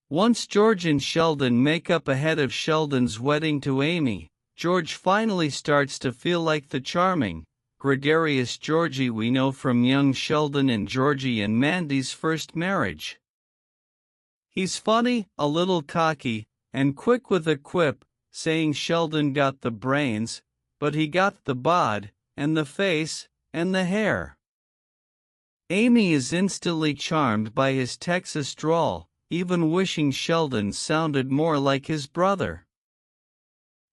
Once George and Sheldon make up ahead of Sheldon's wedding to Amy, George finally starts to feel like the charming, gregarious Georgie we know from young Sheldon and Georgie and Mandy's first marriage. He's funny, a little cocky, and quick with a quip, saying Sheldon got the brains, but he got the bod, and the face, and the hair. Amy is instantly charmed by his Texas drawl, even wishing Sheldon sounded more like his brother.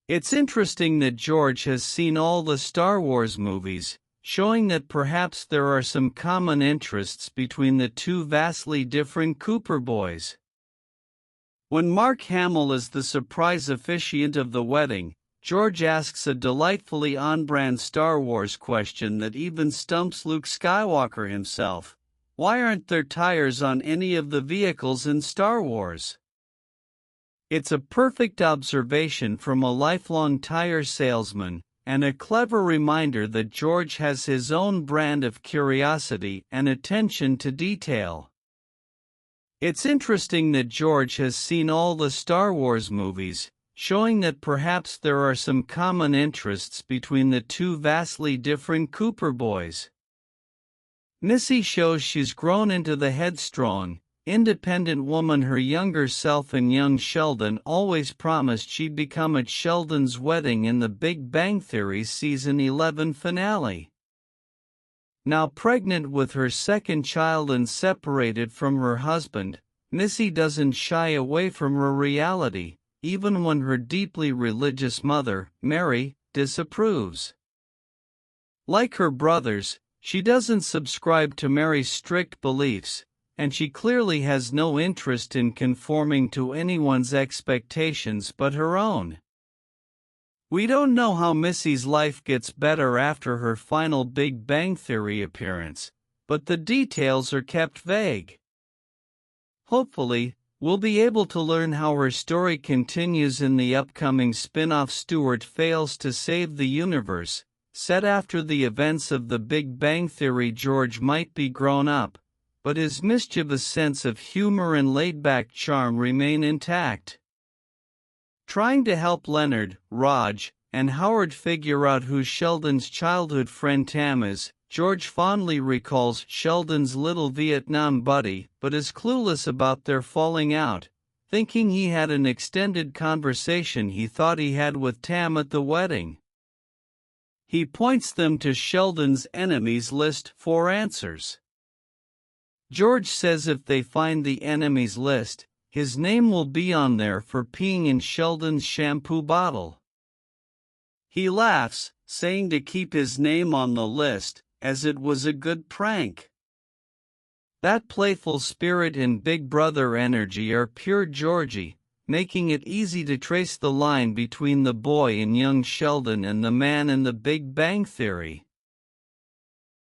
It's interesting that George has seen all the Star Wars movies, showing that perhaps there are some common interests between the two vastly different Cooper boys. When Mark Hamill is the surprise officiant of the wedding, George asks a delightfully on-brand Star Wars question that even stumps Luke Skywalker himself. Why aren't there tires on any of the vehicles in Star Wars? It's a perfect observation from a lifelong tire salesman, and a clever reminder that George has his own brand of curiosity and attention to detail. It's interesting that George has seen all the Star Wars movies, showing that perhaps there are some common interests between the two vastly different Cooper boys. Missy shows she's grown into the headstrong, independent woman her younger self and young Sheldon always promised she'd become at Sheldon's wedding in the Big Bang Theory season 11 finale. Now pregnant with her second child and separated from her husband, Missy doesn't shy away from her reality, even when her deeply religious mother, Mary, disapproves. Like her brothers, she doesn't subscribe to Mary's strict beliefs, and she clearly has no interest in conforming to anyone's expectations but her own. We don't know how Missy's life gets better after her final Big Bang Theory appearance, but the details are kept vague. Hopefully, we'll be able to learn how her story continues in the upcoming spin-off Stuart Fails to Save the Universe, set after the events of the Big Bang Theory. George might be grown up, but his mischievous sense of humor and laid-back charm remain intact. Trying to help Leonard, Raj, and Howard figure out who Sheldon's childhood friend Tam is, George fondly recalls Sheldon's little Vietnam buddy but is clueless about their falling out, thinking he had an extended conversation he thought he had with Tam at the wedding. He points them to Sheldon's enemies list for answers. George says if they find the enemies list, his name will be on there for peeing in Sheldon's shampoo bottle. He laughs, saying to keep his name on the list, as it was a good prank. That playful spirit and Big Brother energy are pure Georgie, making it easy to trace the line between the boy in young Sheldon and the man in the Big Bang Theory.